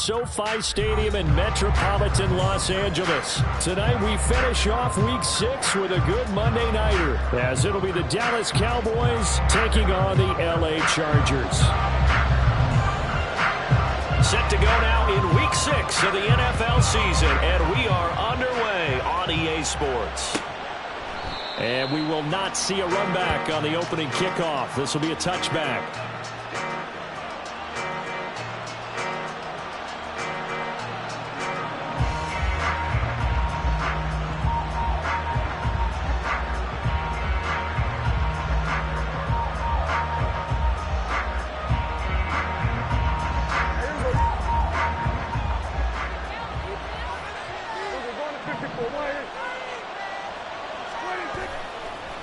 SoFi Stadium in metropolitan Los Angeles. Tonight we finish off Week 6 with a good Monday nighter, as it'll be the Dallas Cowboys taking on the LA Chargers. Set to go now in Week 6 of the NFL season, and we are underway on EA Sports. And we will not see a run back on the opening kickoff. This will be a touchback.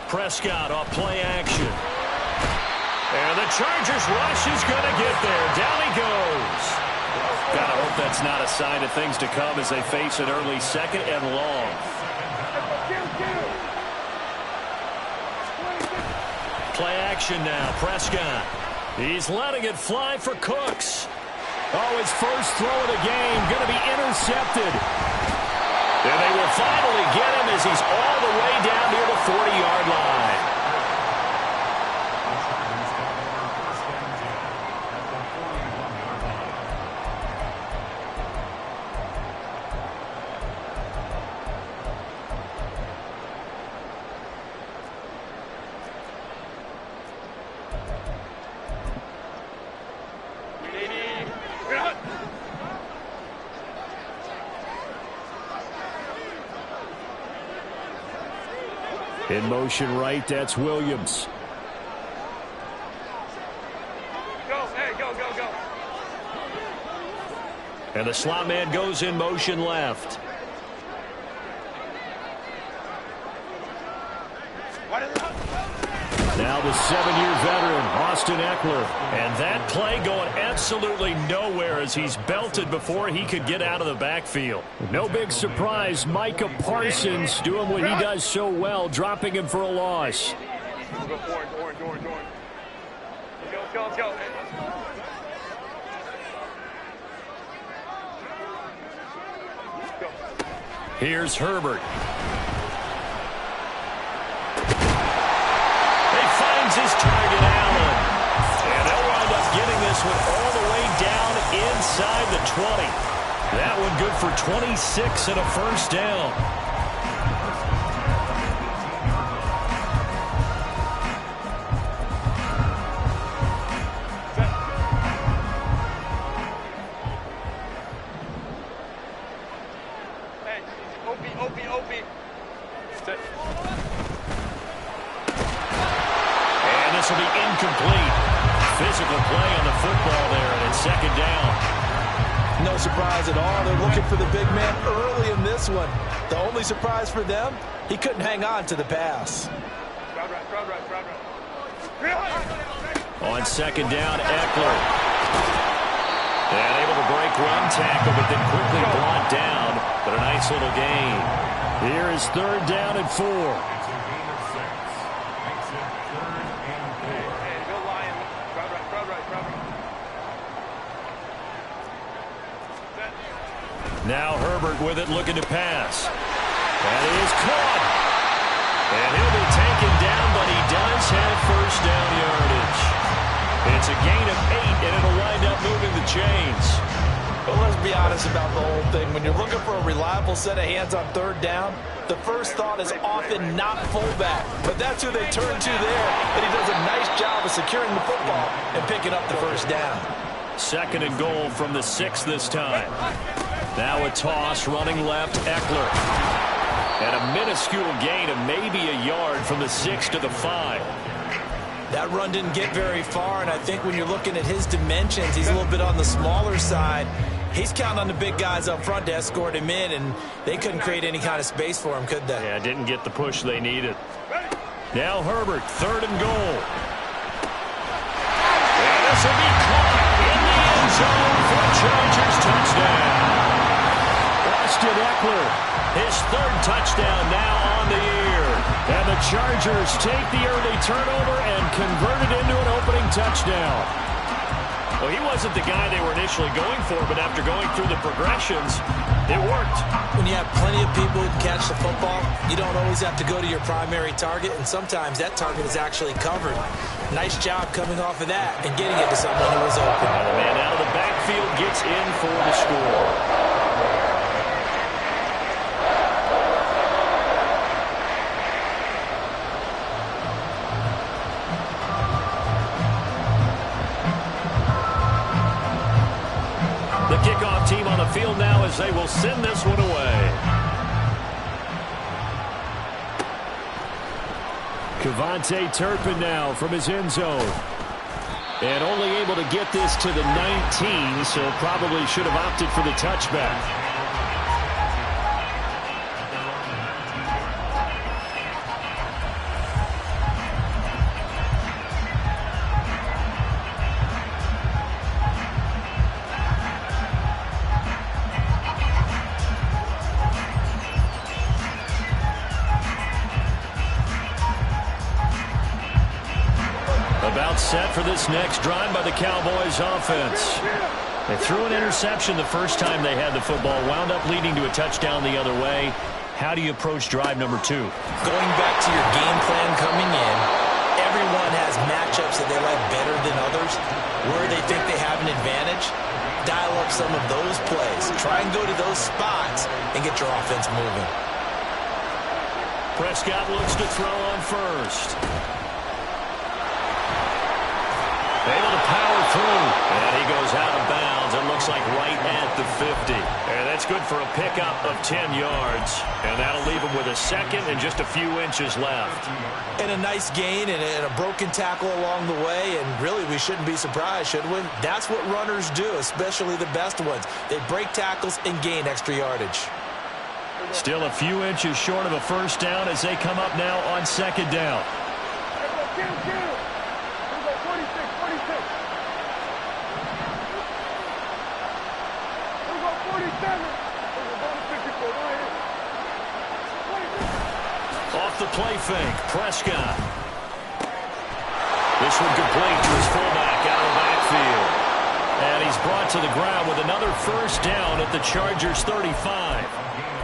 Prescott off play action. And the Chargers rush is going to get there. Down he goes. Gotta hope that's not a sign of things to come as they face an early second and long. Play action now. Prescott. He's letting it fly for Cooks. Oh, his first throw of the game going to be intercepted. And they will finally get him as he's all the way down near the 40-yard line. In motion right, that's Williams. Go, hey, go. And the slot man goes in motion left. Now the 7-year veteran, Austin Eckler. And that play going absolutely nowhere as he's belted before he could get out of the backfield. No big surprise, Micah Parsons doing what he does so well, dropping him for a loss. Go forward. Let's go. Here's Herbert. His target, Allen. And they'll wind up getting this one all the way down inside the 20. That one good for 26 and a first down. Hey, Opie. This will be incomplete. Physical play on the football there, and it's second down. No surprise at all. They're looking for the big man early in this one. The only surprise for them, he couldn't hang on to the pass. On second down, Eckler. And able to break run tackle, but then quickly brought down. But a nice little gain. Here is third down and 4. Now Herbert with it, looking to pass. And he is caught. And he'll be taken down, but he does have first down yardage. It's a gain of 8, and it'll wind up moving the chains. But let's be honest about the whole thing. When you're looking for a reliable set of hands on third down, the first thought is often not fullback. But that's who they turn to there, and he does a nice job of securing the football and picking up the first down. Second and goal from the 6 this time. Now a toss, running left, Eckler. And a minuscule gain of maybe a yard from the 6 to the 5. That run didn't get very far, and I think when you're looking at his dimensions, he's a little bit on the smaller side. He's counting on the big guys up front to escort him in, and they couldn't create any kind of space for him, could they? Yeah, didn't get the push they needed. Now Herbert, third and goal. And this will be caught in the end zone for a Chargers touchdown. Austin Eckler, his third touchdown now on the year. And the Chargers take the early turnover and convert it into an opening touchdown. Well, he wasn't the guy they were initially going for, but after going through the progressions, it worked. When you have plenty of people who can catch the football, you don't always have to go to your primary target, and sometimes that target is actually covered. Nice job coming off of that and getting it to someone who was open. The man out of the backfield gets in for the score. The kickoff team on the field now as they will send this one away. Kevontae Turpin now from his end zone. And only able to get this to the 19, so probably should have opted for the touchback. About set for this next drive by the Cowboys offense. They threw an interception the first time they had the football, wound up leading to a touchdown the other way. How do you approach drive number 2? Going back to your game plan coming in, everyone has matchups that they like better than others. Where they think they have an advantage, dial up some of those plays. Try and go to those spots and get your offense moving. Prescott looks to throw on first. Able to power through. And he goes out of bounds. It looks like right at the 50. And that's good for a pickup of 10 yards. And that'll leave him with a second and just a few inches left. And a nice gain and a broken tackle along the way. And really, we shouldn't be surprised, should we? That's what runners do, especially the best ones. They break tackles and gain extra yardage. Still a few inches short of a first down as they come up now on second down. Off the play fake, Prescott. This one complete to his fullback out of the backfield. And he's brought to the ground with another first down at the Chargers 35.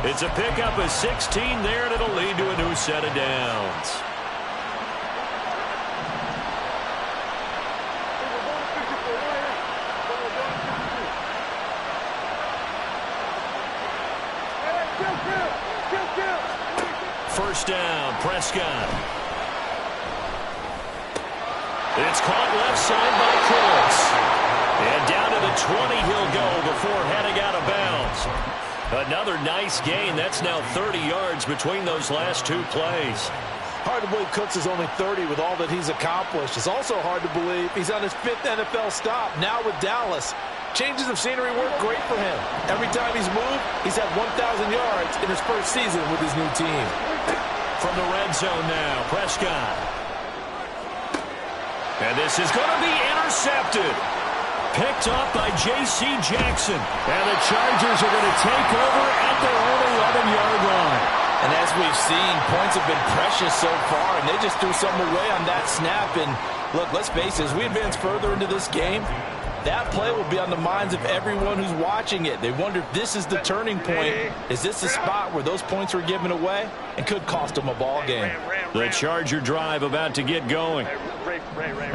It's a pickup of 16 there, and it'll lead to a new set of downs. First down, Prescott. It's caught left side by Cooks. And down to the 20 he'll go before heading out of bounds. Another nice gain. That's now 30 yards between those last two plays. Hard to believe Cooks is only 30 with all that he's accomplished. It's also hard to believe he's on his 5th NFL stop, now with Dallas. Changes of scenery work great for him. Every time he's moved, he's had 1,000 yards in his first season with his new team. From the red zone now, Prescott. And this is going to be intercepted. Picked up by J.C. Jackson. And the Chargers are going to take over at their own 11-yard line. And as we've seen, points have been precious so far, and they just threw something away on that snap. And look, let's face it, as we advance further into this game, that play will be on the minds of everyone who's watching it. They wonder if this is the turning point. Is this the spot where those points were given away and could cost them a ball game? The Charger drive about to get going.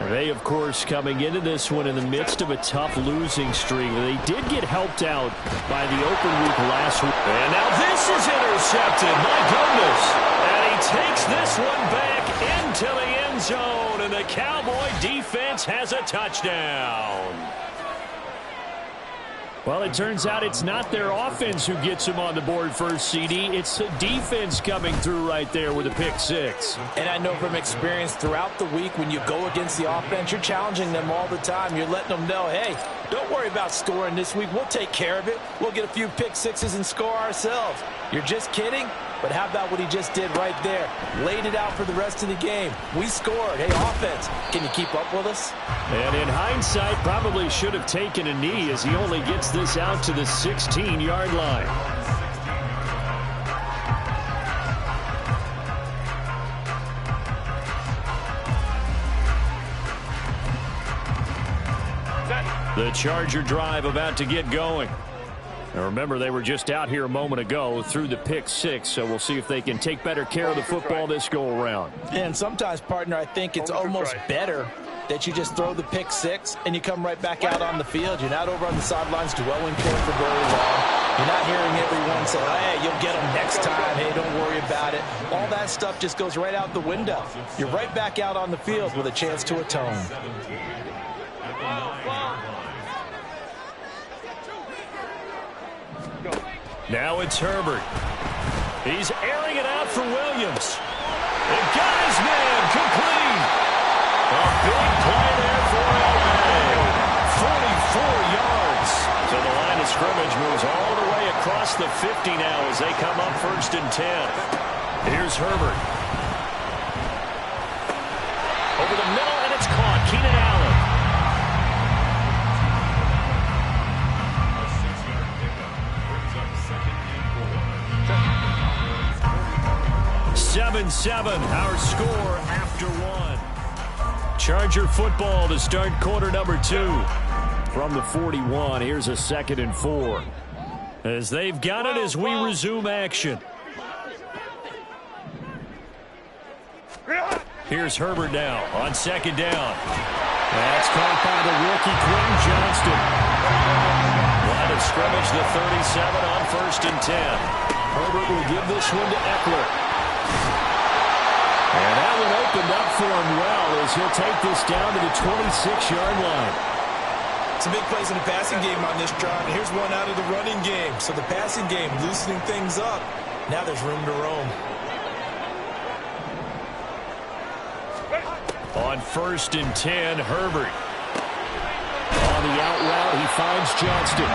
They, of course, coming into this one in the midst of a tough losing streak. They did get helped out by the open week last week. And now this is intercepted. My goodness. And he takes this one back into the end zone. And the Cowboy defense has a touchdown. Well, it turns out it's not their offense who gets them on the board first, CD. It's the defense coming through right there with a pick six. And I know from experience throughout the week when you go against the offense, you're challenging them all the time. You're letting them know, hey, don't worry about scoring this week. We'll take care of it. We'll get a few pick sixes and score ourselves. You're just kidding? But how about what he just did right there? Laid it out for the rest of the game. We scored. Hey, offense, can you keep up with us? And in hindsight, probably should have taken a knee as he only gets this out to the 16-yard line. Set. The Charger drive about to get going. Now remember, they were just out here a moment ago through the pick six, so we'll see if they can take better care of the football this go-around. And sometimes, partner, I think it's almost better that you just throw the pick six and you come right back out on the field. You're not over on the sidelines dwelling for it for very long. You're not hearing everyone say, hey, you'll get them next time. Hey, don't worry about it. All that stuff just goes right out the window. You're right back out on the field with a chance to atone. Now it's Herbert. He's airing it out for Williams. It got his man complete. A big play there for LA. 44 yards. So the line of scrimmage moves all the way across the 50 now as they come up 1st and 10. Here's Herbert. Over the middle, and it's caught. Keenan Allen. 7-7, our score after one. Charger football to start quarter number 2. From the 41, here's a 2nd and 4. As they've got it as we resume action. Here's Herbert now on 2nd down. That's caught by the rookie Quentin Johnston. Line of scrimmage, the 37 on 1st and 10. Herbert will give this one to Eckler. And that one opened up for him well as he'll take this down to the 26-yard line. Some big plays in the passing game on this drive. And here's one out of the running game. So the passing game loosening things up. Now there's room to roam. On 1st and 10, Herbert. On the out route, he finds Johnston.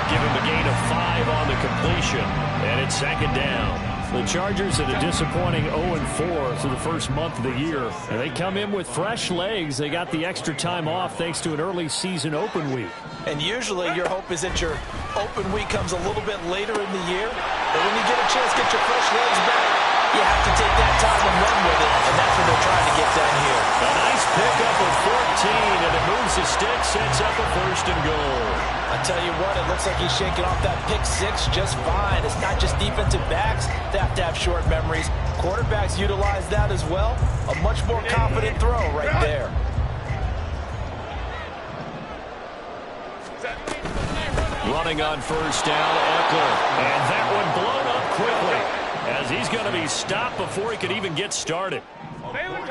Give him a gain of 5 on the completion. And it's 2nd down. The Chargers at a disappointing 0-4 through the first month of the year. And they come in with fresh legs. They got the extra time off thanks to an early season open week. And usually your hope is that your open week comes a little bit later in the year. But when you get a chance to get your fresh legs back, you have to take that time and run with it. And that's what they're trying to get done here. A nice pickup of 14, and it moves the stick, sets up a 1st and goal. I tell you what, it looks like he's shaking off that pick six just fine. It's not just defensive backs that have to have short memories. Quarterbacks utilize that as well. A much more confident throw right there. Running on 1st down, Eckler. And that one blown up quickly as he's going to be stopped before he could even get started.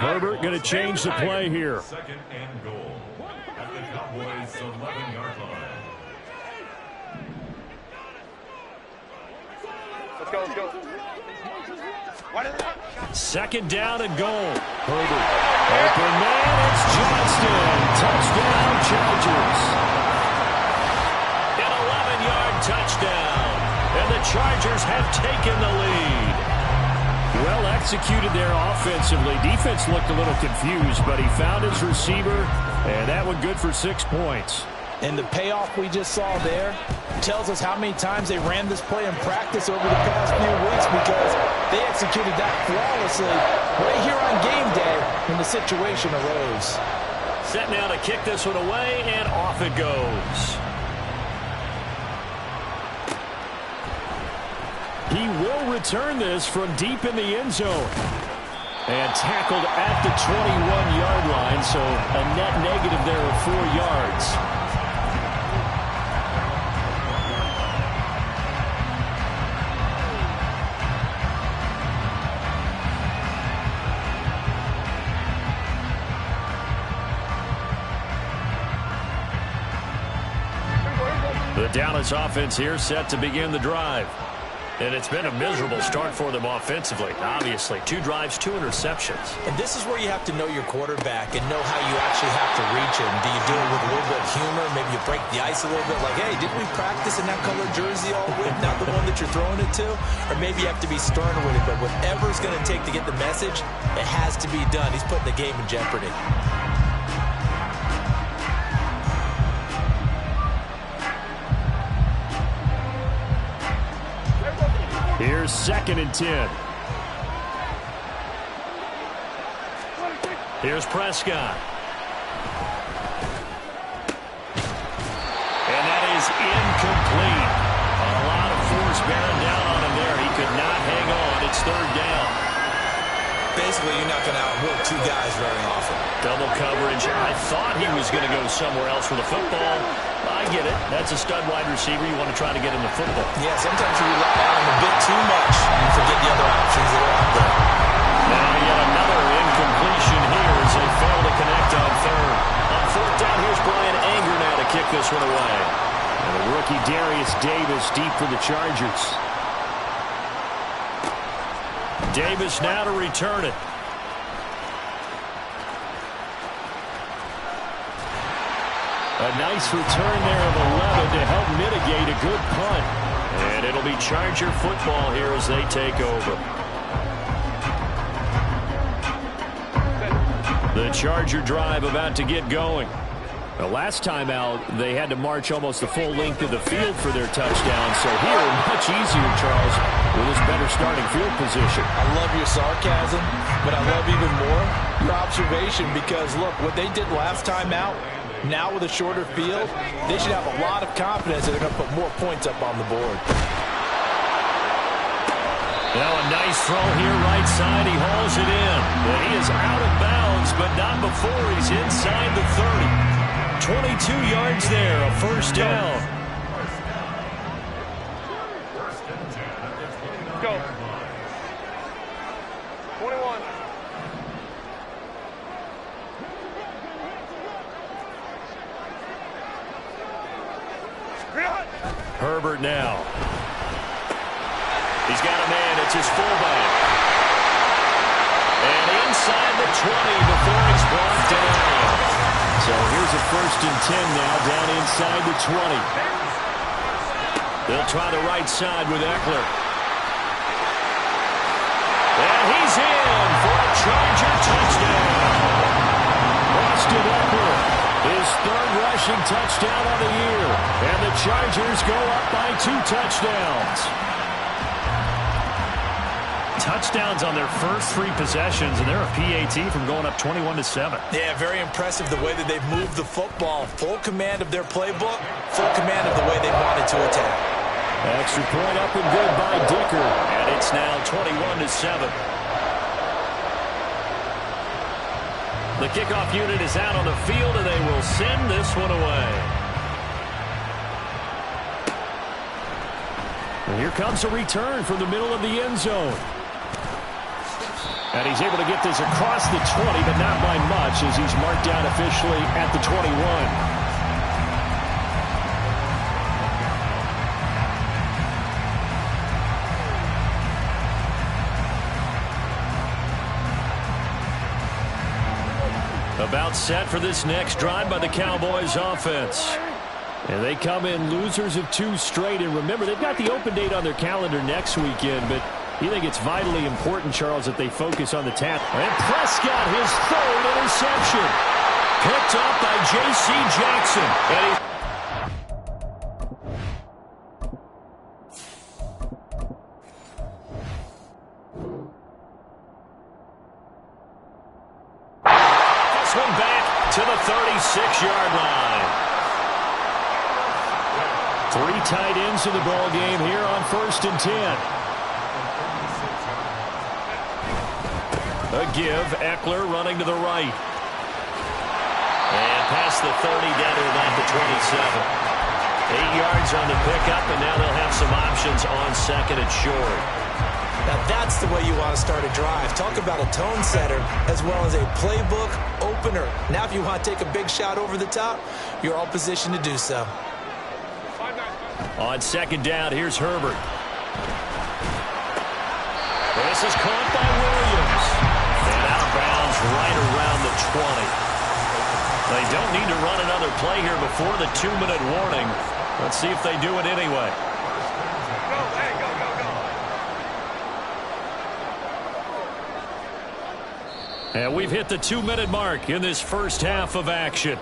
Herbert going to change the play here. 2nd and goal at the Cowboys' 11-yard line. Let's go, let's go. 2nd down and goal. Herbert. Open man, it's Johnston. Touchdown, Chargers. An 11-yard touchdown. And the Chargers have taken the lead. Well executed there offensively. Defense looked a little confused, but he found his receiver, and that one good for 6 points. And the payoff we just saw there tells us how many times they ran this play in practice over the past few weeks, because they executed that flawlessly right here on game day when the situation arose. Set now to kick this one away, and off it goes. He will return this from deep in the end zone. And tackled at the 21-yard line, so a net negative there of 4 yards. The Dallas offense here set to begin the drive. And it's been a miserable start for them offensively. Obviously, 2 drives, 2 interceptions. And this is where you have to know your quarterback and know how you actually have to reach him. Do you do it with a little bit of humor? Maybe you break the ice a little bit, like, hey, didn't we practice in that color jersey all week? Not the one that you're throwing it to? Or maybe you have to be sterner with it. But whatever it's going to take to get the message, it has to be done. He's putting the game in jeopardy. Here's 2nd and 10. Here's Prescott. incomplete. A lot of force bearing down on him there. He could not hang on. It's third down. Basically, you're not going to outwork two guys very often. Double coverage. I thought he was going to go somewhere else for the football. I get it. That's a stud wide receiver. You want to try to get him the football. Yeah, sometimes you rely on him a bit too much. You forget the other options that are out there. Now yet another incompletion here as they fail to connect on third. On fourth down, here's Brian Anger now to kick this one away. And the rookie Darius Davis deep for the Chargers. Davis now to return it. A nice return there of 11 to help mitigate a good punt. And it'll be Charger football here as they take over. The Charger drive about to get going. The last time out, they had to march almost the full length of the field for their touchdown. So here, much easier, Charles, with his better starting field position. I love your sarcasm, but I love even more your observation because, look, what they did last time out, now with a shorter field, they should have a lot of confidence that they're going to put more points up on the board. Now a nice throw here right side. He hauls it in. But he is out of bounds, but not before he's inside the 30. 22 yards there, a first down. Go. 21. Herbert now. He's got a man. It's his fullback. And inside the 20 before he's brought down. So here's a 1st and 10 now, down inside the 20. They'll try the right side with Eckler. And he's in for a Charger touchdown. Austin Eckler, his 3rd rushing touchdown of the year. And the Chargers go up by 2 touchdowns. Touchdowns on their first 3 possessions, and they're a PAT from going up 21-7. Yeah, very impressive the way that they've moved the football. Full command of their playbook, full command of the way they wanted to attack. Extra point up and good by Dicker. And it's now 21-7. The kickoff unit is out on the field, and they will send this one away. And here comes a return from the middle of the end zone. And he's able to get this across the 20, but not by much as he's marked down officially at the 21. About set for this next drive by the Cowboys offense. And they come in losers of 2 straight. And remember, they've got the open date on their calendar next weekend, but you think it's vitally important, Charles, that they focus on the task. And Prescott, his 3rd interception. Picked up by J.C. Jackson. And this one back to the 36-yard line. 3 tight ends in the ball game here on 1st and 10. A give, Eckler running to the right. And past the 30, down to about the 27. 8 yards on the pickup, and now they'll have some options on 2nd and short. Now that's the way you want to start a drive. Talk about a tone setter as well as a playbook opener. Now if you want to take a big shot over the top, you're all positioned to do so. On 2nd down, here's Herbert. This is caught by Williams. And out of bounds right around the 20. They don't need to run another play here before the 2-minute warning. Let's see if they do it anyway. Go, hey, go, go, go. And we've hit the 2-minute mark in this first half of action.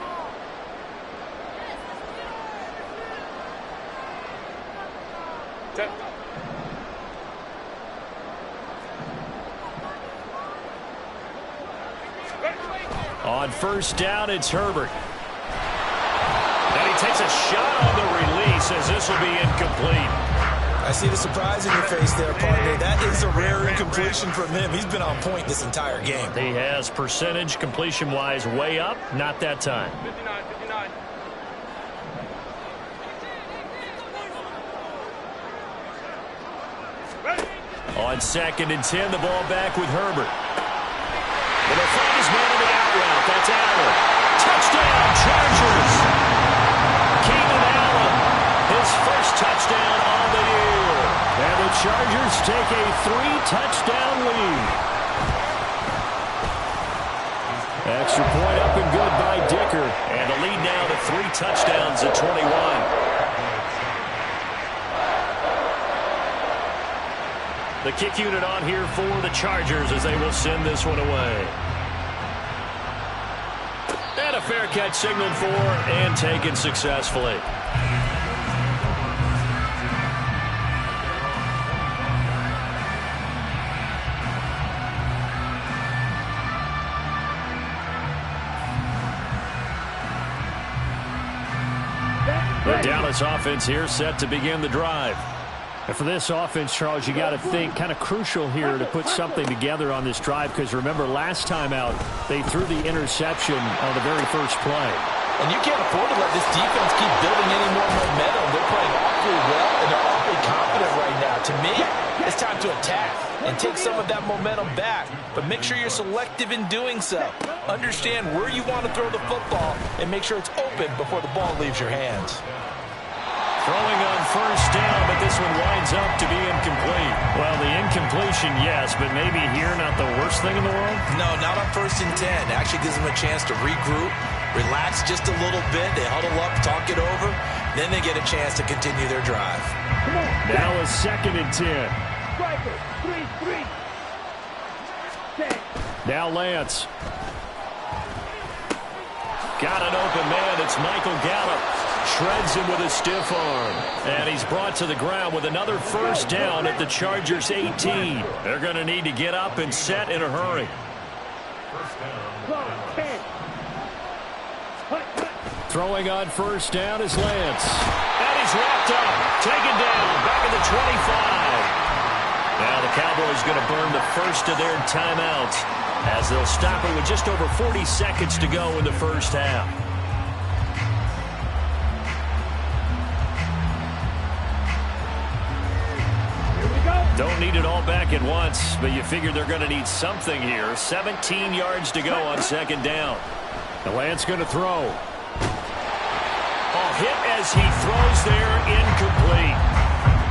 On 1st down, it's Herbert. And he takes a shot on the release. says this will be incomplete. I see the surprise in your face there, partner. That is a rare incompletion from him. He's been on point this entire game. He has percentage completion-wise way up. Not that time. 59, 59. On 2nd and 10, the ball back with Herbert. And they'll find his man on the out route. That's Allen. Touchdown, Chargers. Keenan Allen, his first touchdown on the year. And the Chargers take a 3-touchdown lead. Extra point up and good by Dicker. And the lead now to 3 touchdowns at 21. The kick unit on here for the Chargers as they will send this one away. And a fair catch signaled for and taken successfully. The Dallas offense here set to begin the drive. And for this offense, Charles, you got to think kind of crucial here to put something together on this drive, because remember last time out they threw the interception on the very first play. And you can't afford to let this defense keep building any more momentum. They're playing awfully well, and they're awfully confident right now. To me, it's time to attack and take some of that momentum back, but make sure you're selective in doing so. Understand where you want to throw the football and make sure it's open before the ball leaves your hands. Throwing on first down, but this one winds up to be incomplete. Well, the incompletion, yes, but maybe here not the worst thing in the world? No, not on 1st and 10. It actually gives them a chance to regroup, relax just a little bit. They huddle up, talk it over. Then they get a chance to continue their drive. Now a 2nd and 10. Now Lance. Got an open man. It's Michael Gallup. Shreds him with a stiff arm. And he's brought to the ground with another first down at the Chargers 18. They're going to need to get up and set in a hurry. Throwing on first down is Lance. And he's wrapped up. Taken down. Back at the 25. Now the Cowboys going to burn the first of their timeouts as they'll stop it with just over 40 seconds to go in the first half. Don't need it all back at once, but you figure they're going to need something here. 17 yards to go on 2nd down. And Lance going to throw. A hit as he throws there, incomplete.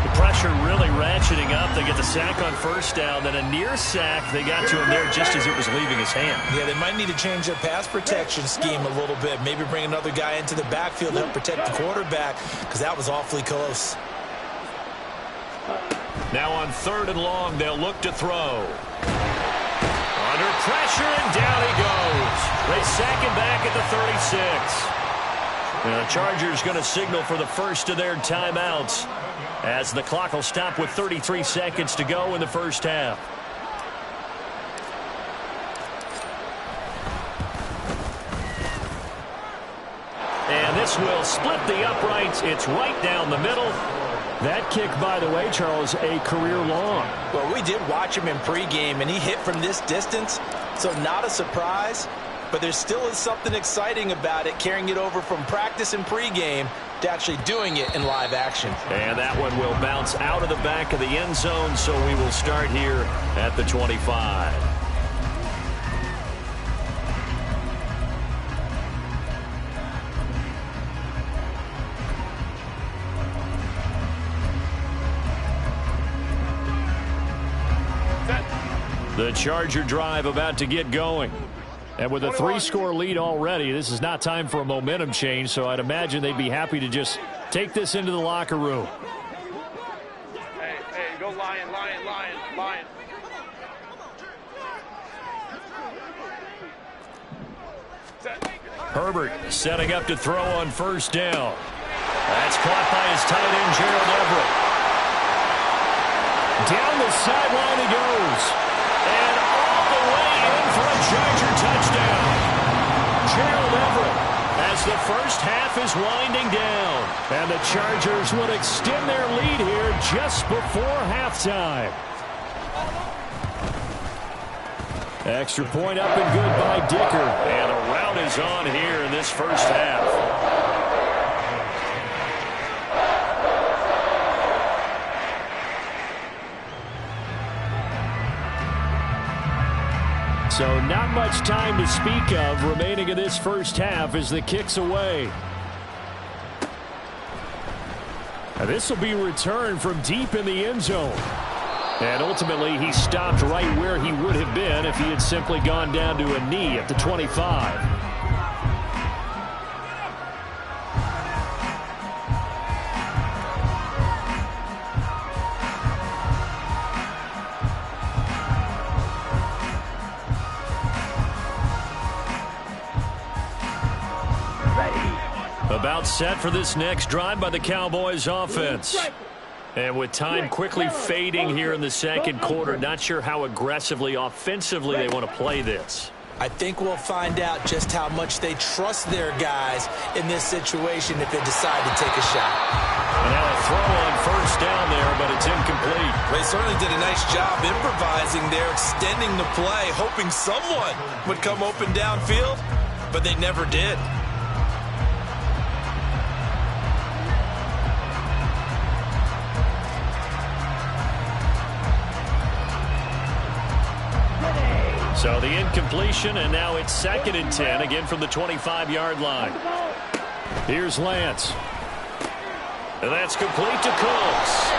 The pressure really ratcheting up. They get the sack on first down, then a near sack. They got to him there just as it was leaving his hand. Yeah, they might need to change their pass protection scheme a little bit. Maybe bring another guy into the backfield to help protect the quarterback, because that was awfully close. Now on 3rd and long, they'll look to throw. Under pressure, and down he goes. They sack him back at the 36. And the Chargers going to signal for the first of their timeouts as the clock will stop with 33 seconds to go in the first half. And this will split the uprights. It's right down the middle. That kick, by the way, Charles, a career long. Well, we did watch him in pregame, and he hit from this distance, so not a surprise. But there still is something exciting about it, carrying it over from practice and pregame to actually doing it in live action. And that one will bounce out of the back of the end zone, so we will start here at the 25. The Charger drive about to get going. And with a 3-score lead already, this is not time for a momentum change, so I'd imagine they'd be happy to just take this into the locker room. Hey, go Lion, Lion, Lion, Lion. Set. Herbert setting up to throw on first down. That's caught by his tight end, Gerald Everett. Down the sideline he goes. And all the way in for a Charger touchdown. Gerald Everett has as the first half is winding down. And the Chargers would extend their lead here just before halftime. Extra point up and good by Dicker. And a rout is on here in this first half. So not much time to speak of remaining in this first half as the kick's away. And this will be returned from deep in the end zone. And ultimately he stopped right where he would have been if he had simply gone down to a knee at the 25. About set for this next drive by the Cowboys offense. And with time quickly fading here in the second quarter, not sure how aggressively, offensively they want to play this. I think we'll find out just how much they trust their guys in this situation if they decide to take a shot. And now a throw on first down there, but it's incomplete. They certainly did a nice job improvising there, extending the play, hoping someone would come open downfield, but they never did. So the incompletion, and now it's 2nd and 10, again from the 25-yard line. Here's Lance. And that's complete to Cooks.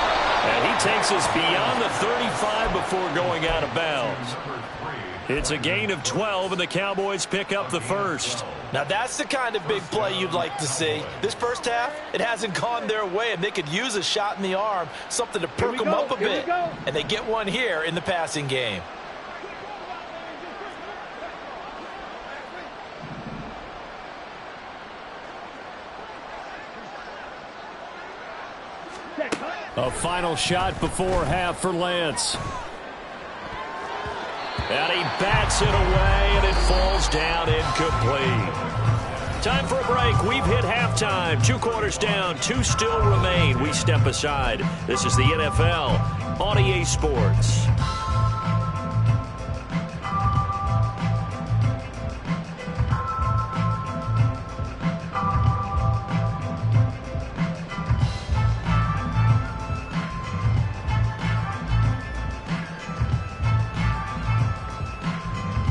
And he takes us beyond the 35 before going out of bounds. It's a gain of 12, and the Cowboys pick up the first. Now that's the kind of big play you'd like to see. This first half, it hasn't gone their way, and they could use a shot in the arm, something to perk them up a bit. And they get one here in the passing game. A final shot before half for Lance. And he bats it away, and it falls down incomplete. Time for a break. We've hit halftime. 2 quarters down, 2 still remain. We step aside. This is the NFL on EA Sports.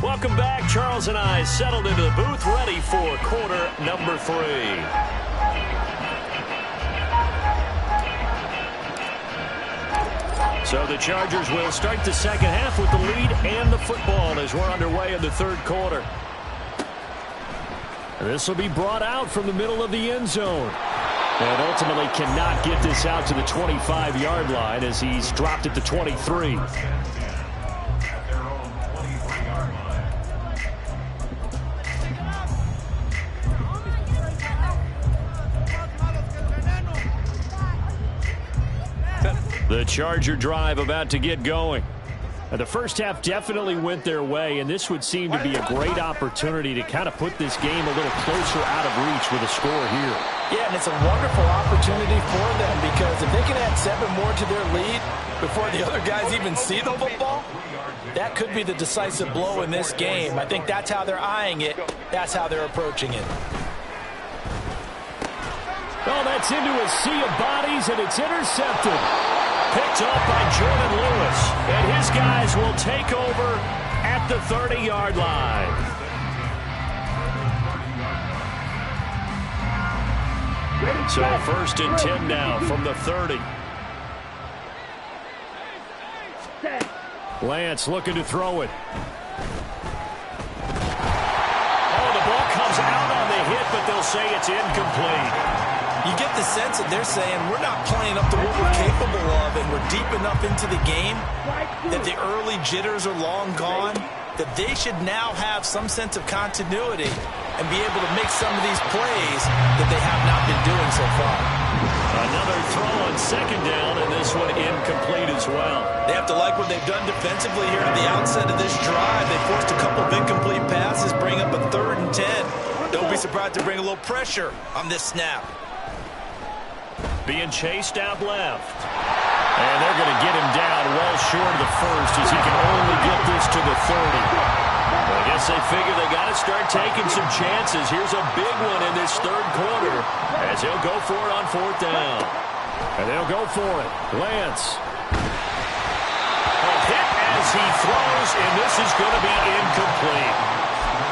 Welcome back. Charles and I settled into the booth, ready for quarter number 3. So the Chargers will start the second half with the lead and the football as we're underway in the third quarter. This will be brought out from the middle of the end zone. And ultimately cannot get this out to the 25-yard line as he's dropped at the 23. The Charger drive about to get going. The first half definitely went their way, and this would seem to be a great opportunity to kind of put this game a little closer out of reach with a score here. Yeah, and it's a wonderful opportunity for them because if they can add 7 more to their lead before the other guys even see the football, that could be the decisive blow in this game. I think that's how they're eyeing it. That's how they're approaching it. Oh, that's into a sea of bodies, and it's intercepted. Picked up by Jordan Lewis, and his guys will take over at the 30-yard line. So 1st and 10 now from the 30. Lance looking to throw it. Oh, the ball comes out on the hit, but they'll say it's incomplete. You get the sense that they're saying we're not playing up to what we're capable of, and we're deep enough into the game that the early jitters are long gone, that they should now have some sense of continuity and be able to make some of these plays that they have not been doing so far. Another throw on 2nd down, and this one incomplete as well. They have to like what they've done defensively here at the outset of this drive. They forced a couple of incomplete passes, bring up a 3rd and 10. Don't be surprised to bring a little pressure on this snap. Being chased out left. And they're going to get him down well short of the first as he can only get this to the 30. Well, I guess they figure they got to start taking some chances. Here's a big one in this third quarter as he'll go for it on 4th down. And they'll go for it. Lance. A hit as he throws, and this is going to be incomplete.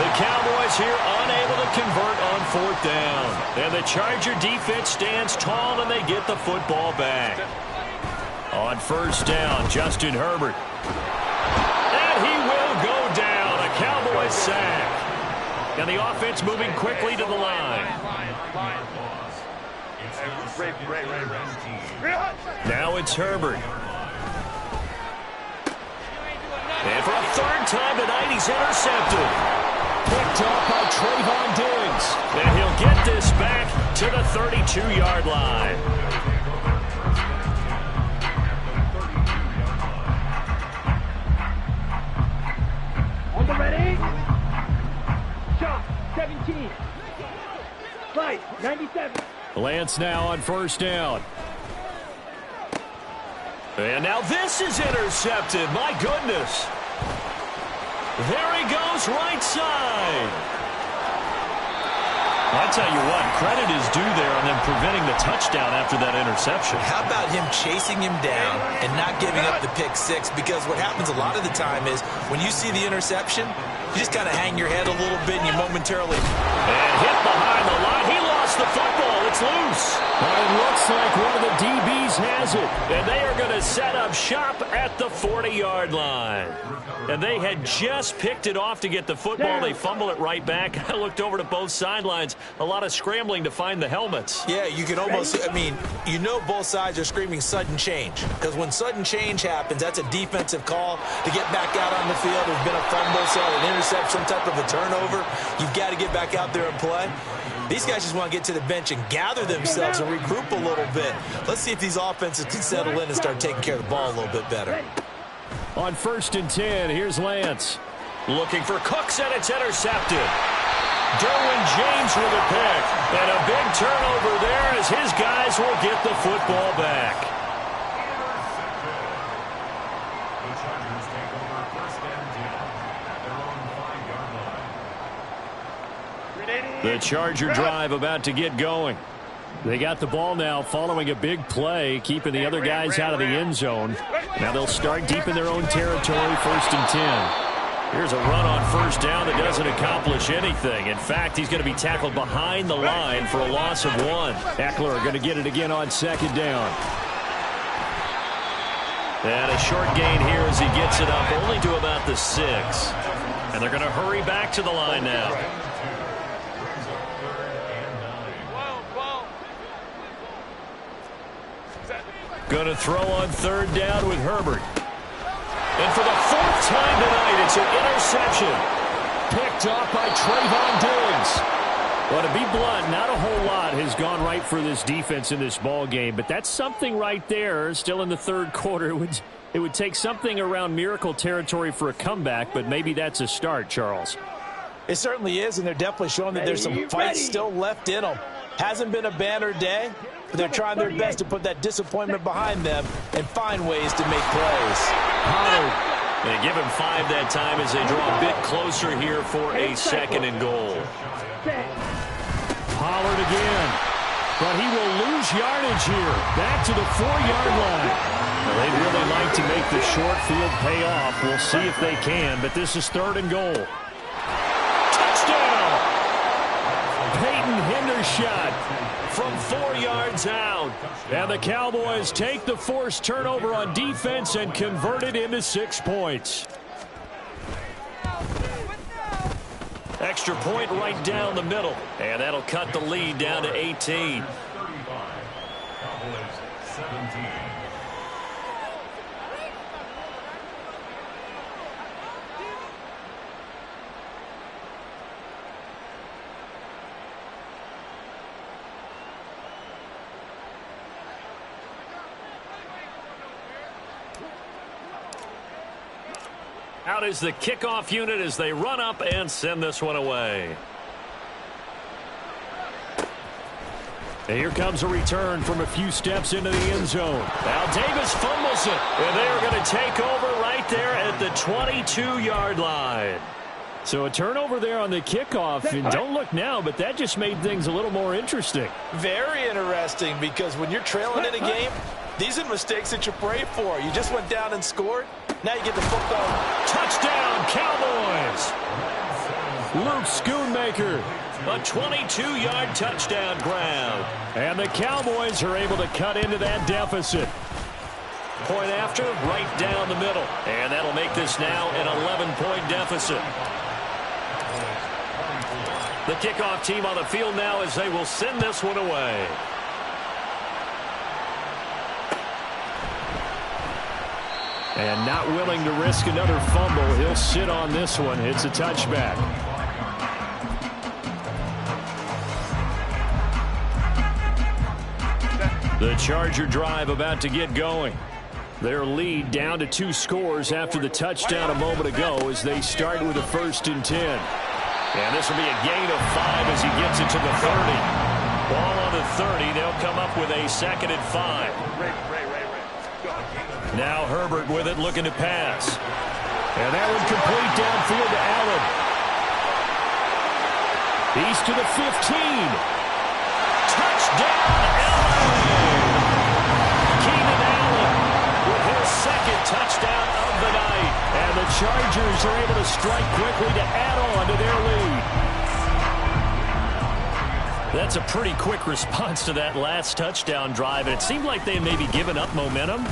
The Cowboys here unable to convert on 4th down. And the Charger defense stands tall, and they get the football back. On 1st down, Justin Herbert. And he will go down. A Cowboys sack. And the offense moving quickly to the line. Now it's Herbert. And for a 3rd time tonight, he's intercepted. Picked up by Trayvon Diggs. And he'll get this back to the 32-yard line. On the ready. Shot, 17. Fight, 97. Lance now on 1st down. And now this is intercepted. My goodness. There he goes, right side. I tell you what, credit is due there on them preventing the touchdown after that interception. How about him chasing him down and not giving up the pick six? Because what happens a lot of the time is when you see the interception, you just kind of hang your head a little bit and you momentarily. And hit behind the line. He lost the football. It's loose. But it looks like one of the DBs has it. And they are going to set up shop at the 40-yard line. And they had just picked it off to get the football. They fumble it right back. I looked over to both sidelines. A lot of scrambling to find the helmets. Yeah, you can almost, I mean, you know both sides are screaming sudden change. Because when sudden change happens, that's a defensive call to get back out on the field. There's been a fumble, so an interception, some type of a turnover. You've got to get back out there and play. These guys just want to get to the bench and gather themselves and regroup a little bit. Let's see if these offenses can settle in and start taking care of the ball a little bit better. On 1st and 10, here's Lance. Looking for Cooks, and it's intercepted. Derwin James with a pick. And a big turnover there as his guys will get the football back. The Chargers take over 1st and 10 at their own 5-yard line. The Charger drive about to get going. They got the ball now following a big play, keeping the other guys out of the end zone. Now they'll start deep in their own territory, 1st and 10. Here's a run on 1st down that doesn't accomplish anything. In fact, he's going to be tackled behind the line for a loss of 1. Eckler going to get it again on 2nd down. And a short gain here as he gets it up only to about the 6. And they're going to hurry back to the line now. Going to throw on 3rd down with Herbert. And for the 4th time tonight, it's an interception. Picked off by Trayvon Diggs. Well, to be blunt, not a whole lot has gone right for this defense in this ball game, but that's something right there. Still in the 3rd quarter, it would take something around miracle territory for a comeback, but maybe that's a start, Charles. It certainly is, and they're definitely showing that there's some fights still left in them. Hasn't been a banner day, but they're trying their best to put that disappointment behind them and find ways to make plays. They give him 5 that time as they draw a bit closer here for a 2nd and goal. Pollard again, but he will lose yardage here. Back to the 4-yard line. Well, they'd really like to make the short field pay off. We'll see if they can, but this is 3rd and goal. Touchdown! Peyton Hendershot From 4 yards out. And the Cowboys take the forced turnover on defense and convert it into 6 points. Extra point right down the middle. And that'll cut the lead down to 18. 35. Cowboys 17. Out is the kickoff unit as they run up and send this one away. And here comes a return from a few steps into the end zone. Now Davis fumbles it, and they are going to take over right there at the 22-yard line. So a turnover there on the kickoff, and don't look now, but that just made things a little more interesting. Very interesting, because when you're trailing in a game, these are mistakes that you pray for. You just went down and scored. Now you get the football. Touchdown, Cowboys! Luke Schoonmaker. A 22-yard touchdown grab. And the Cowboys are able to cut into that deficit. Point after, right down the middle. And that'll make this now an 11-point deficit. The kickoff team on the field now as they will send this one away. And not willing to risk another fumble, he'll sit on this one. It's a touchback. The Charger drive about to get going. Their lead down to 2 scores after the touchdown a moment ago as they start with a 1st and 10. And this will be a gain of 5 as he gets it to the 30. Ball on the 30. They'll come up with a 2nd and 5. Now Herbert with it, looking to pass. And that one complete downfield to Allen. He's to the 15. Touchdown, Allen! Keenan Allen with his 2nd touchdown of the night. And the Chargers are able to strike quickly to add on to their lead. That's a pretty quick response to that last touchdown drive. And it seemed like they had maybe given up momentum.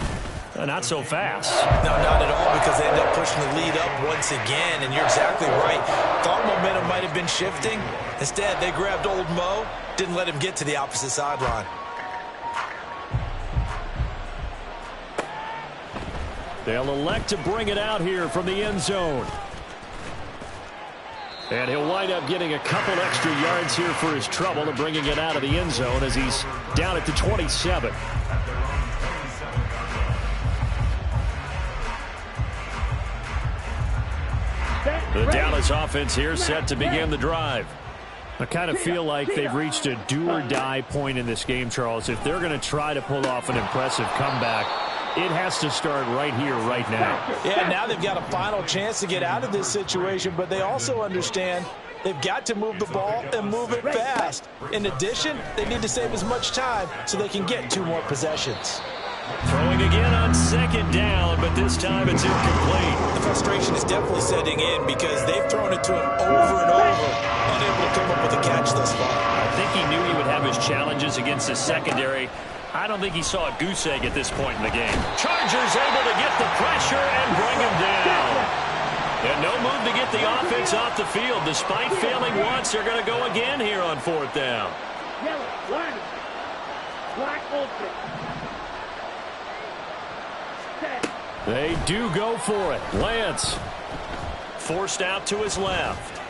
Not so fast. No, not at all, because they end up pushing the lead up once again, and you're exactly right. Thought momentum might have been shifting. Instead, they grabbed old Mo, didn't let him get to the opposite sideline. They'll elect to bring it out here from the end zone. And he'll wind up getting a couple extra yards here for his trouble and bringing it out of the end zone as he's down at the 27. The Dallas offense here set to begin the drive. I kind of feel like they've reached a do-or-die point in this game, Charles. If they're going to try to pull off an impressive comeback, it has to start right here, right now. Yeah, now they've got a final chance to get out of this situation, but they also understand they've got to move the ball and move it fast. In addition, they need to save as much time so they can get 2 more possessions. Throwing again on 2nd down, but this time it's incomplete. The frustration is definitely setting in because they've thrown it to him over and over, unable to come up with a catch thus far. I think he knew he would have his challenges against his secondary. I don't think he saw a goose egg at this point in the game. Chargers able to get the pressure and bring him down. And no move to get the offense off the field. Despite failing once, they're going to go again here on 4th down. Yellow, line, black, ultra. They do go for it. Lance. Forced out to his left.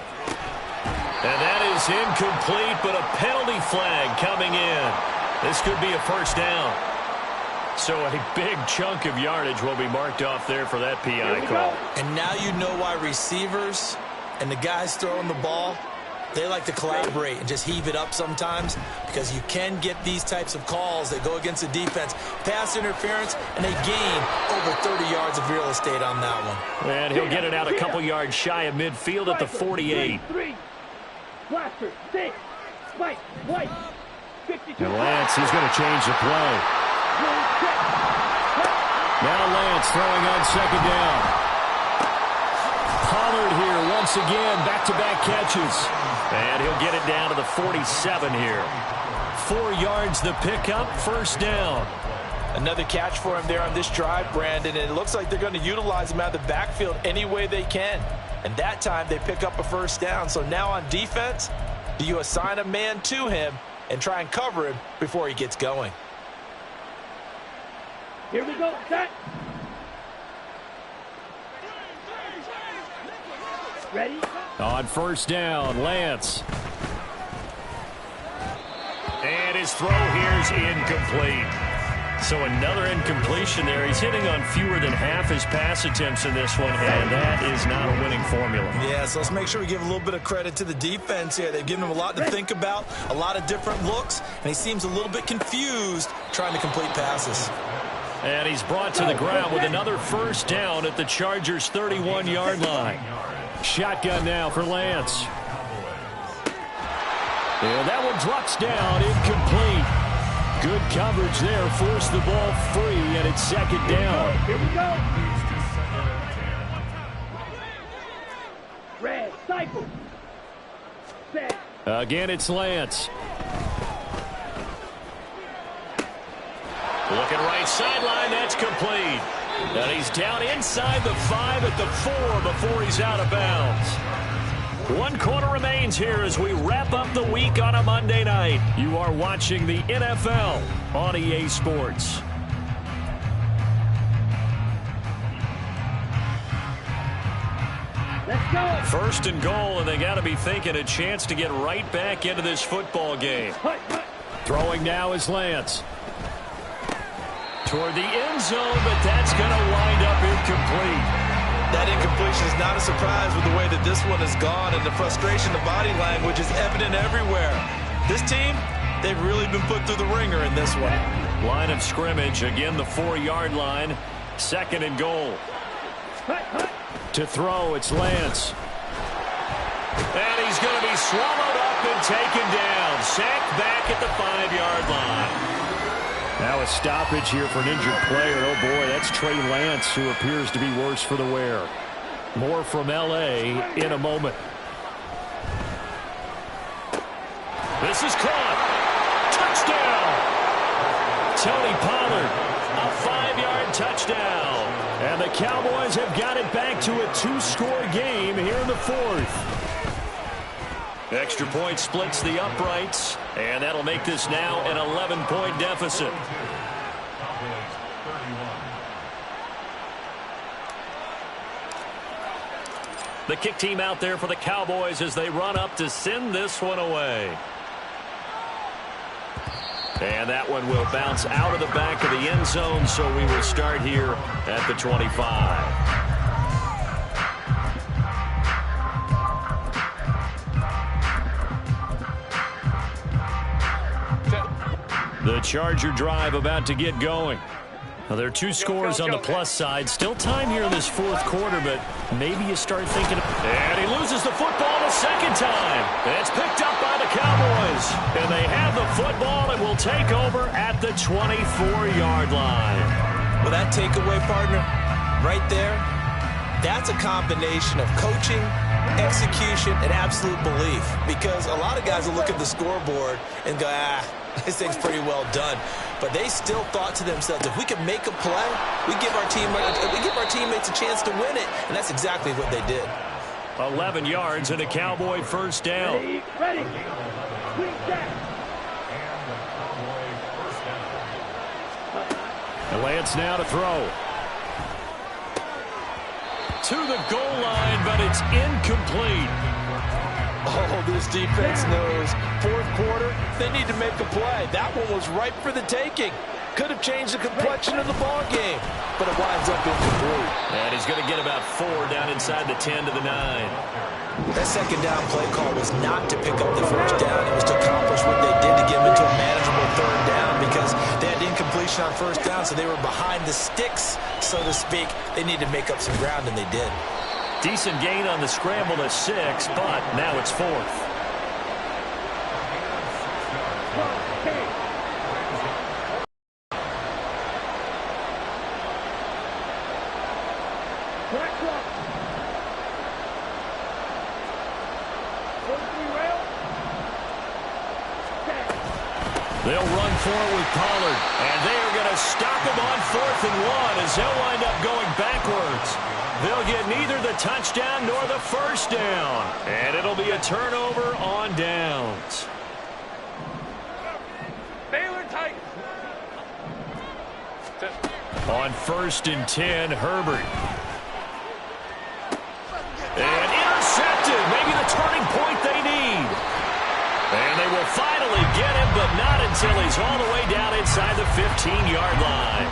And that is incomplete, but a penalty flag coming in. This could be a 1st down. So a big chunk of yardage will be marked off there for that PI call. And now you know why receivers and the guys throwing the ball, they like to collaborate and just heave it up sometimes, because you can get these types of calls that go against the defense. Pass interference, and they gain over 30 yards of real estate on that one. And he'll get it out a couple yards shy of midfield at the 48. 3, blaster, 6, Mike, White, 52. And Lance, he's going to change the play. Now Lance throwing on 2nd down. Pollard here once again, back-to-back catches. And he'll get it down to the 47 here. 4 yards the pickup, 1st down. Another catch for him there on this drive, Brandon, and it looks like they're going to utilize him out of the backfield any way they can. And that time they pick up a 1st down. So now on defense, do you assign a man to him and try and cover him before he gets going? Here we go, set. Ready? On 1st down, Lance. And his throw here is incomplete. So another incompletion there. He's hitting on fewer than half his pass attempts in this one, and that is not a winning formula. Yeah, so let's make sure we give a little bit of credit to the defense here. They've given him a lot to think about, a lot of different looks, and he seems a little bit confused trying to complete passes. And he's brought to the ground with another first down at the Chargers' 31-yard line. Shotgun now for Lance. And that one drops down, incomplete. Good coverage there, forced the ball free, and it's second down. Here we go. Red, cycle. Set. Again, it's Lance. Looking right sideline, that's complete. And he's down inside the 5 at the 4 before he's out of bounds. 1 quarter remains here as we wrap up the week on a Monday night. You are watching the NFL on EA Sports. Let's go. First and goal, and they got to be thinking a chance to get right back into this football game. Throwing now is Lance. Toward the end zone, but that's going to wind up incomplete. That incompletion is not a surprise with the way that this one has gone, and the frustration, the body language is evident everywhere. This team, they've really been put through the ringer in this one. Line of scrimmage, again the 4-yard line. Second and goal. To throw, it's Lance. And he's going to be swallowed up and taken down. Sacked back at the 5-yard line. Now a stoppage here for an injured player. Oh, boy, that's Trey Lance, who appears to be worse for the wear. More from L.A. in a moment. This is caught. Touchdown! Tony Pollard, a 5-yard touchdown. And the Cowboys have got it back to a 2-score game here in the 4th. Extra point splits the uprights, and that'll make this now an 11-point deficit. The kick team out there for the Cowboys as they run up to send this one away. And that one will bounce out of the back of the end zone, so we will start here at the 25. The Charger drive about to get going. Now, there are 2 scores on the plus side. Still time here in this 4th quarter, but maybe you start thinking. And he loses the football the second time. It's picked up by the Cowboys. And they have the football and will take over at the 24-yard line. Well, that takeaway, partner, right there, that's a combination of coaching, execution, and absolute belief. Because a lot of guys will look at the scoreboard and go, this thing's pretty well done. But they still thought to themselves, if we can make a play, we give our teammates a chance to win it. And that's exactly what they did. 11 yards and a Cowboy first down. Ready. Quick back. And Lance now to throw. To the goal line, but it's incomplete. Oh, this defense knows. 4th quarter, they need to make a play. That one was ripe for the taking. Could have changed the complexion of the ball game, but it winds up incomplete. And he's going to get about 4 down inside the 10 to the 9. That second down play call was not to pick up the first down. It was to accomplish what they did to get them into a manageable 3rd down because they had incompletion on first down, so they were behind the sticks, so to speak. They needed to make up some ground, and they did. Decent gain on the scramble to 6, but now it's 4th. They'll run for it with Pollard, and they are going to stop him on 4th and 1 as they'll wind up going backwards. They'll get neither the touchdown nor the first down, and it'll be a turnover on downs. Baylor tight. On 1st and 10, Herbert. And intercepted, maybe the turning point they need. And they will finally get him, but not until he's all the way down inside the 15-yard line.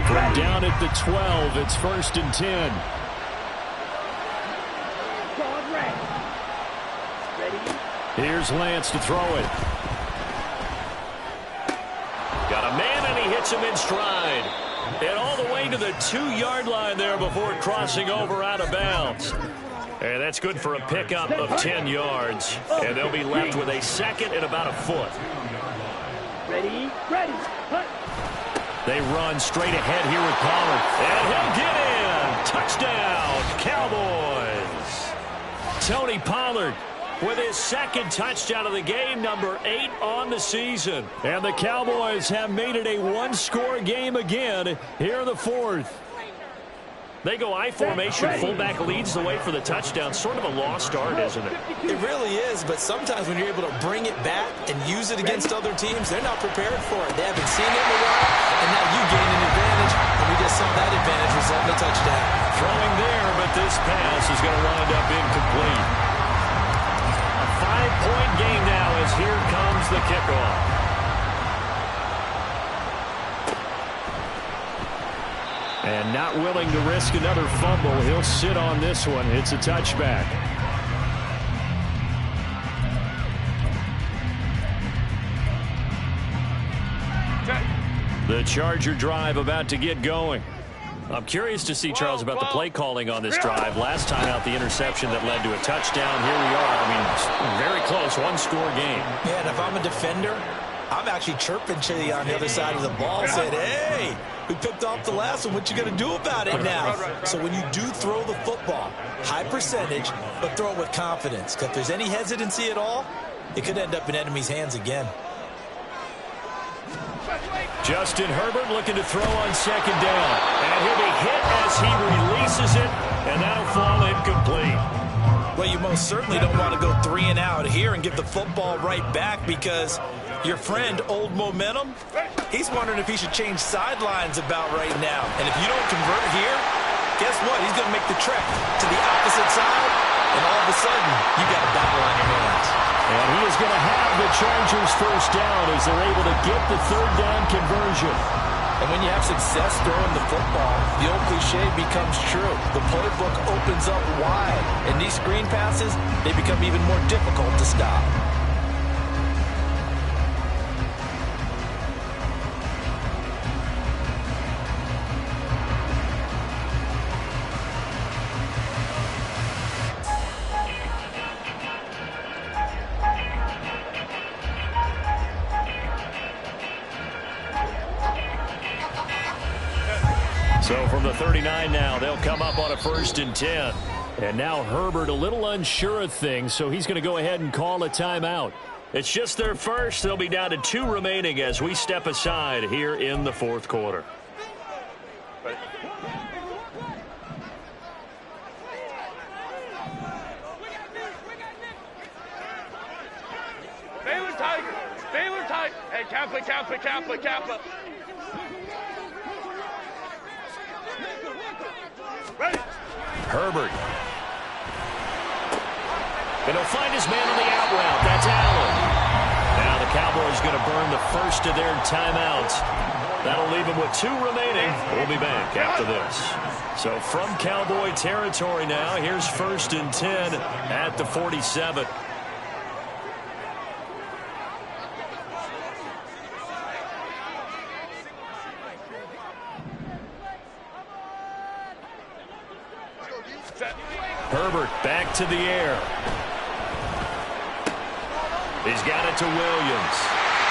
From down at the 12, it's 1st and 10. Here's Lance to throw it. Got a man, and he hits him in stride. And all the way to the 2-yard line there before crossing over out of bounds. And that's good for a pickup of 10 yards. And they'll be left with a second and about a foot. Ready, hunt. They run straight ahead here with Pollard. And he'll get in. Touchdown, Cowboys. Tony Pollard with his second touchdown of the game, number 8 on the season. And the Cowboys have made it a one-score game again here in the 4th. They go I formation. Fullback leads the way for the touchdown. Sort of a lost art, isn't it? It really is, but sometimes when you're able to bring it back and use it against other teams, they're not prepared for it. They haven't seen it in a while, and now you gain an advantage, and we just saw that advantage result in a touchdown. Throwing there, but this pass is going to wind up incomplete. A 5-point game now as here comes the kickoff. And not willing to risk another fumble, he'll sit on this one. It's a touchback. The Charger drive about to get going. I'm curious to see, Charles, about the play calling on this drive. Last time out, the interception that led to a touchdown. Here we are. I mean, very close, one-score game. Yeah, and if I'm a defender, I'm actually chirping to you on the other side of the ball, saying, hey, we picked off the last one. What you going to do about it now? So when you do throw the football, high percentage, but throw it with confidence. Because if there's any hesitancy at all, it could end up in enemy's hands again. Justin Herbert looking to throw on second down. And he'll be hit as he releases it, and that'll fall incomplete. Well, you most certainly don't want to go 3 and out here and give the football right back, because your friend, Old Momentum, he's wondering if he should change sidelines about right now. And if you don't convert here, guess what? He's going to make the trek to the opposite side, and all of a sudden, you got a battle on your hands. And he is going to have the Chargers first down as they're able to get the third down conversion. And when you have success throwing the football, the old cliche becomes true. The playbook opens up wide, and these screen passes, they become even more difficult to stop. So from the 39 now, they'll come up on a 1st and 10. And now Herbert a little unsure of things, so he's going to go ahead and call a timeout. It's just their first. They'll be down to 2 remaining as we step aside here in the 4th quarter. Baylor Tiger. Baylor Tiger. Hey, Kappa. Ready. Herbert. And he'll find his man on the out route. That's Allen. Now the Cowboys going to burn the first of their timeouts. That'll leave them with 2 remaining. We'll be back after this. So from Cowboy territory now, here's 1st and 10 at the 47. Herbert back to the air. He's got it to Williams.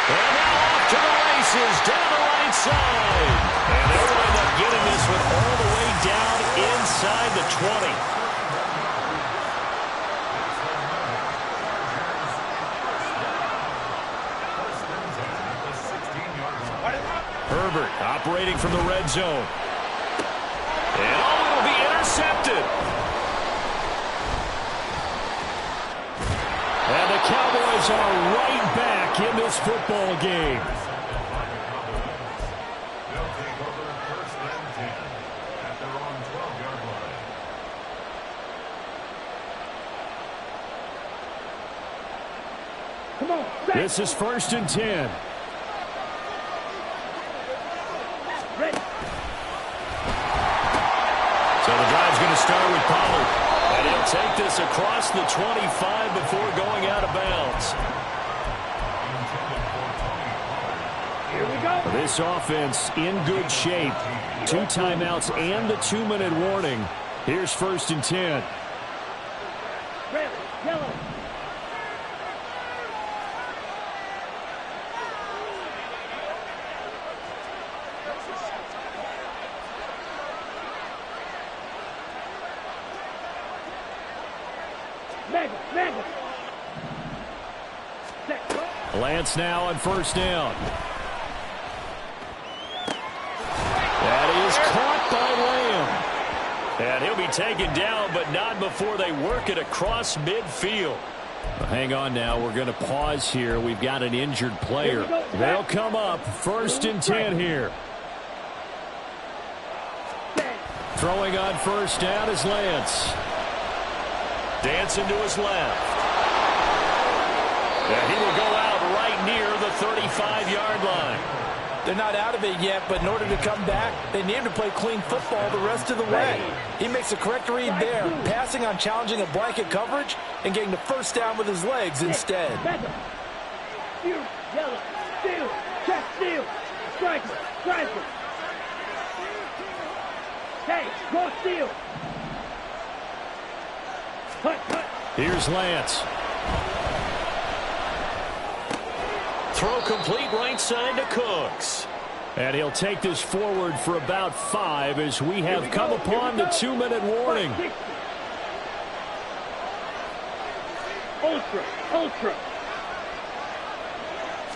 And now off to the races down the right side. And they'll wind up getting this one all the way down inside the 20. Herbert operating from the red zone. And it'll be intercepted. And the Cowboys are right back in this football game. They'll take over 1st and 10 at their own 12-yard line. This is 1st and 10. Ready. So the drive's going to start with Pollard. And he'll take this across the 25 before going out of bounds. Here we go. This offense in good shape. 2 timeouts and the 2-minute warning. Here's 1st and 10. Red, yellow. Mega. Lance now on 1st down. That is caught by Lamb. And he'll be taken down, but not before they work it across midfield. Hang on now. We're going to pause here. We've got an injured player. They'll come up 1st and 10 here. Throwing on 1st down is Lance. Dancing to his left. And he will go out right near the 35-yard line. They're not out of it yet, but in order to come back, they need him to play clean football the rest of the way. He makes a correct read there, passing on challenging a blanket coverage and getting the 1st down with his legs instead. Mega. Steal, yellow. Steal, check, steal. Striker. Hey, go steal. Cut. Here's Lance. Throw complete right side to Cooks. And he'll take this forward for about 5 as we have come upon the 2-minute warning. Ultra.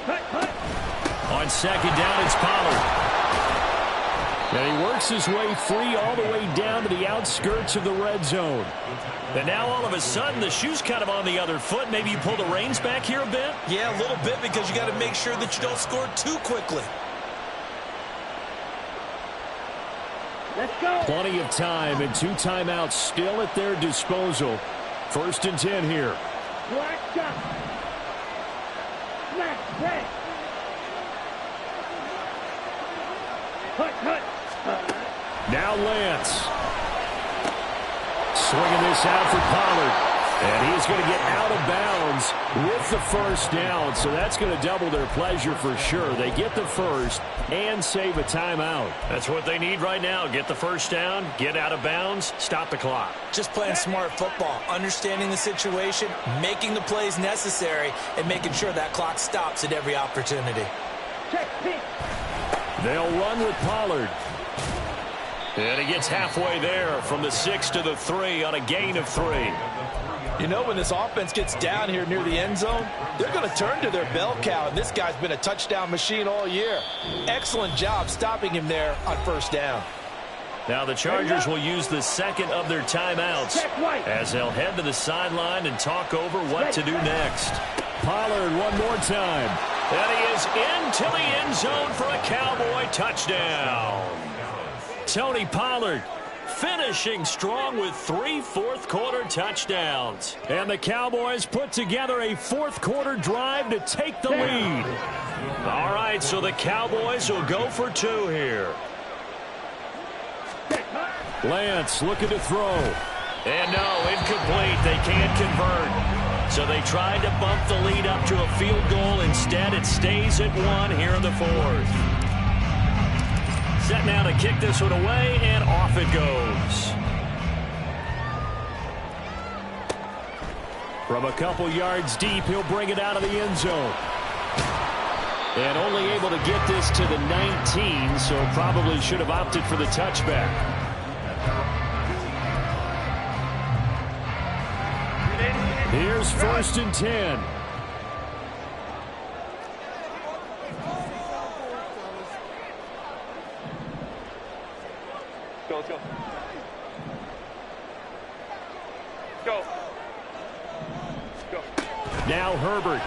Cut. On 2nd down, it's Pollard. And he works his way free all the way down to the outskirts of the red zone. And now all of a sudden the shoe's kind of on the other foot. Maybe you pull the reins back here a bit? Yeah, a little bit, because you got to make sure that you don't score too quickly. Let's go. Plenty of time and 2 timeouts still at their disposal. 1st and 10 here. Black shot. Smash, red. Cut. Now Lance. Swinging this out for Pollard. And he's going to get out of bounds with the 1st down. So that's going to double their pleasure for sure. They get the 1st and save a timeout. That's what they need right now. Get the 1st down, get out of bounds, stop the clock. Just playing smart football, understanding the situation, making the plays necessary, and making sure that clock stops at every opportunity. Check, pick. They'll run with Pollard. And he gets halfway there from the 6 to the 3 on a gain of 3. You know, when this offense gets down here near the end zone, they're going to turn to their bell cow, and this guy's been a touchdown machine all year. Excellent job stopping him there on 1st down. Now the Chargers will use the 2nd of their timeouts as they'll head to the sideline and talk over what to do next. Pollard one more time. And he is into the end zone for a Cowboy touchdown. Tony Pollard finishing strong with 3 fourth-quarter touchdowns. And the Cowboys put together a fourth-quarter drive to take the lead. All right, so the Cowboys will go for 2 here. Lance looking to throw. And no, incomplete. They can't convert. So they tried to bump the lead up to a field goal. Instead, it stays at 1 here in the 4th. Set now to kick this one away, and off it goes. From a couple yards deep, he'll bring it out of the end zone. And only able to get this to the 19, so probably should have opted for the touchback. Here's 1st and 10. Let's go. Go. Now Herbert.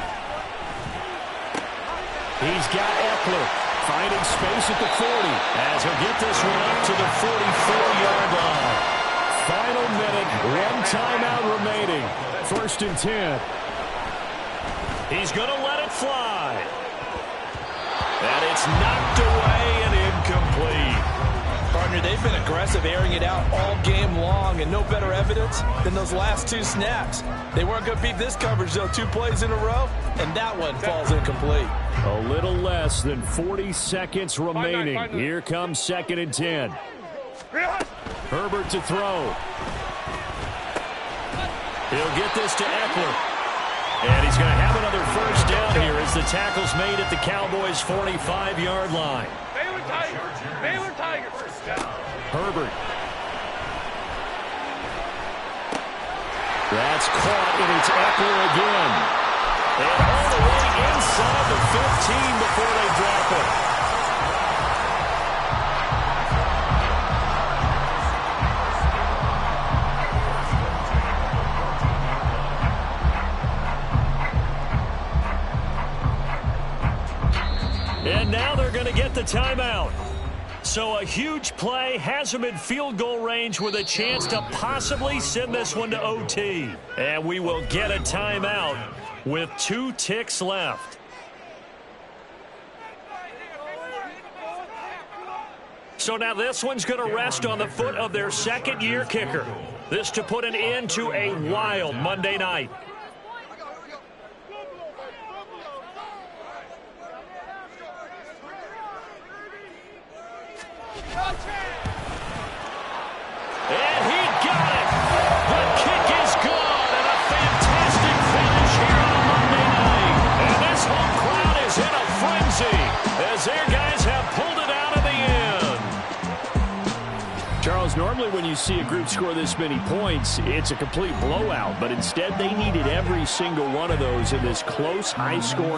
He's got Eckler finding space at the 40 as he'll get this one up to the 44-yard line. Final minute, 1 timeout remaining. 1st and 10. He's going to let it a fly. And it's knocked away and incomplete. Partner, they've been aggressive, airing it out all game long, and no better evidence than those last 2 snaps. They weren't going to beat this coverage, though, 2 plays in a row, and that one falls incomplete. A little less than 40 seconds remaining. Here comes 2nd and 10. Herbert to throw. He'll get this to Eckler. And he's going to have another first down here as the tackle's made at the Cowboys' 45-yard line. Baylor Tiger. Baylor Tiger. Herbert. That's caught, and it's Eckler again. And all the way inside the 15 before they drop it. And now they're going to get the timeout. So a huge play has them in field goal range with a chance to possibly send this one to OT. And we will get a timeout with 2 ticks left. So now this one's going to rest on the foot of their second-year kicker. This to put an end to a wild Monday night. And he got it. The kick is good, and a fantastic finish here on Monday night. And this home crowd is in a frenzy as their guys have pulled it out of the end. Charles, normally when you see a group score this many points, it's a complete blowout. But instead, they needed every single one of those in this close, high-scoring